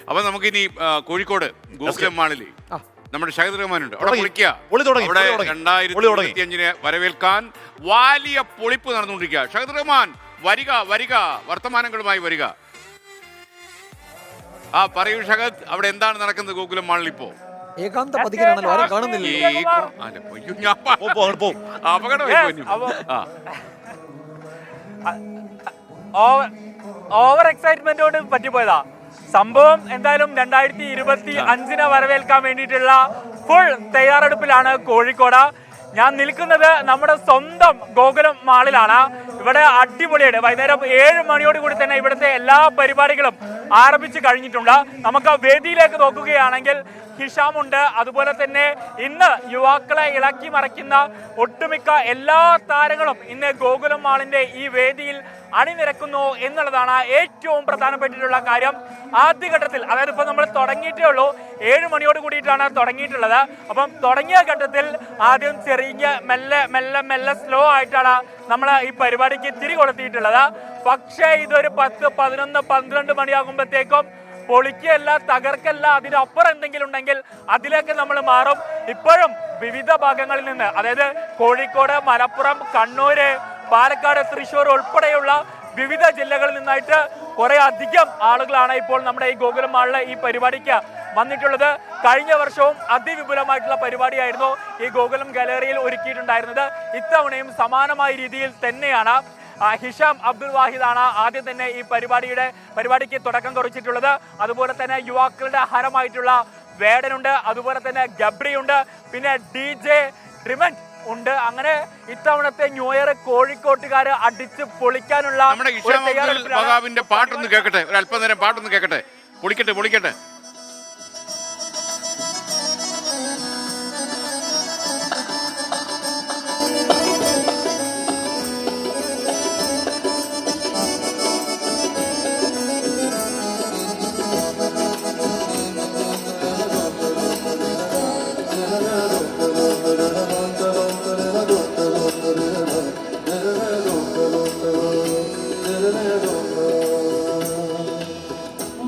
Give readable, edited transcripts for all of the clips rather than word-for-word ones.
അപ്പൊ നമുക്കിനി കോഴിക്കോട് ഗോകുലം മാളിൽ നമ്മുടെ ഷഹീദ് റഹ്മാനുണ്ട്. അവിടെ അവിടെ 2025 വരവേൽക്കാൻ വലിയ പൊളിപ്പ് നടന്നുകൊണ്ടിരിക്കുക. ഷഹീദ് റഹ്മാൻ വരിക വരിക, വർത്തമാനങ്ങളുമായി വരിക. പറയൂ ഷഹദ്, അവിടെ എന്താണ് നടക്കുന്നത് ഗോകുലം മാളിൽ ഇപ്പോ? ഏകാന്ത പതികനാണല്ലോ, ആരും കാണുന്നില്ല. ഓവർ എക്സൈറ്റ്മെന്റോട് പറ്റിപ്പോയതാ സംഭവം. എന്തായാലും 2025 വരവേൽക്കാൻ വേണ്ടിയിട്ടുള്ള ഫുൾ തയ്യാറെടുപ്പിലാണ് കോഴിക്കോട്. ഞാൻ നിൽക്കുന്നത് നമ്മുടെ സ്വന്തം ഗോകുലം മാളിലാണ്. ഇവിടെ അടിപൊളിയാണ്. വൈകുന്നേരം 7 മണിയോട് കൂടി തന്നെ ഇവിടുത്തെ എല്ലാ പരിപാടികളും ആരംഭിച്ചു കഴിഞ്ഞിട്ടുണ്ട്. നമുക്ക് വേദിയിലേക്ക് നോക്കുകയാണെങ്കിൽ ഹിഷാമുണ്ട്. അതുപോലെ തന്നെ ഇന്ന് യുവാക്കളെ ഇളക്കി മറിക്കുന്ന ഒട്ടുമിക്ക എല്ലാ താരങ്ങളും ഇന്ന് ഗോകുലം മാളിന്റെ ഈ വേദിയിൽ അണിനിരക്കുന്നു എന്നുള്ളതാണ് ഏറ്റവും പ്രധാനപ്പെട്ടിട്ടുള്ള കാര്യം. ആദ്യഘട്ടത്തിൽ, അതായത് ഇപ്പൊ നമ്മൾ തുടങ്ങിയിട്ടേ ഉള്ളൂ, 7 മണിയോട് കൂടിയിട്ടാണ് തുടങ്ങിയിട്ടുള്ളത്. അപ്പം തുടങ്ങിയ ഘട്ടത്തിൽ ആദ്യം ചെറിയ മെല്ലെ മെല്ലെ മെല്ലെ സ്ലോ ആയിട്ടാണ് നമ്മൾ ഈ പരിപാടിക്ക് തിരികൊളുത്തിയിട്ടുള്ളത്. പക്ഷേ ഇതൊരു 10, 11, 12 മണിയാകുമ്പോഴത്തേക്കും പൊളിക്കല്ല, തകർക്കല്ല, അതിനപ്പുറം എന്തെങ്കിലും ഉണ്ടെങ്കിൽ അതിലേക്ക് നമ്മൾ മാറും. ഇപ്പോഴും വിവിധ ഭാഗങ്ങളിൽ നിന്ന്, അതായത് കോഴിക്കോട്, മലപ്പുറം, കണ്ണൂര്, പാലക്കാട്, തൃശ്ശൂർ ഉൾപ്പെടെയുള്ള വിവിധ ജില്ലകളിൽ നിന്നായിട്ട് കുറെ അധികം ആളുകളാണ് ഇപ്പോൾ നമ്മുടെ ഈ ഗോകുലം മാളിലെ ഈ പരിപാടിക്ക് വന്നിട്ടുള്ളത്. കഴിഞ്ഞ വർഷവും അതിവിപുലമായിട്ടുള്ള പരിപാടിയായിരുന്നു ഈ ഗോകുലം ഗാലറിയിൽ ഒരുക്കിയിട്ടുണ്ടായിരുന്നത്. ഇത്തവണയും സമാനമായ രീതിയിൽ തന്നെയാണ്. ഹിഷാം അബ്ദുൽ വാഹിദാണ് ആദ്യം തന്നെ ഈ പരിപാടിക്ക് തുടക്കം കുറിച്ചിട്ടുള്ളത്. അതുപോലെ തന്നെ യുവാക്കളുടെ ഹരമായിട്ടുള്ള വേടനുണ്ട്, അതുപോലെ തന്നെ ഗബ്രിയുണ്ട്, പിന്നെ DJ ഡ്രിമൻ ഉണ്ട്. അങ്ങനെ ഇത്തവണത്തെ ന്യൂ ഇയർ കോഴിക്കോട്ടുകാര് അടിച്ച് പൊളിക്കാനുള്ള പാട്ടൊന്ന് കേൾക്കട്ടെ, ഒരു അല്പനേരം പാട്ടൊന്ന് കേൾക്കട്ടെ. പൊളിക്കട്ടെ.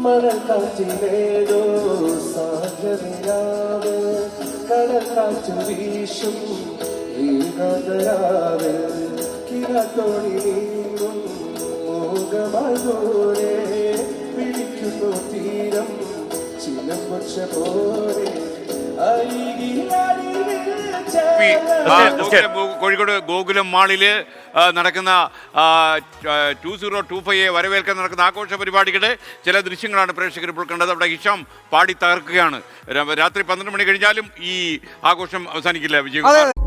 മണൽക്കാറ്റിലേതോ സാഗരയാവ്, കടൽക്കാറ്റു വീശും ഏകാന്തരാവ്, കിഴത്തോണി നീങ്ങും മോഹമൂരെ വിളിക്കുന്നു തീരം ചിലമ്പൊച്ച പോലെ കോഴിക്കോട് ഗോകുലം മാളില് നടക്കുന്ന 2025 വരവേൽക്കാൻ നടക്കുന്ന ആഘോഷ പരിപാടികളുടെ ചില ദൃശ്യങ്ങളാണ് പ്രേക്ഷകർ ഇപ്പോൾ കണ്ടത്. അവിടെ ഹിഷാം പാടി തകർക്കുകയാണ്. രാത്രി 12 മണി കഴിഞ്ഞാലും ഈ ആഘോഷം അവസാനിക്കില്ല. വിജയകുമാർ.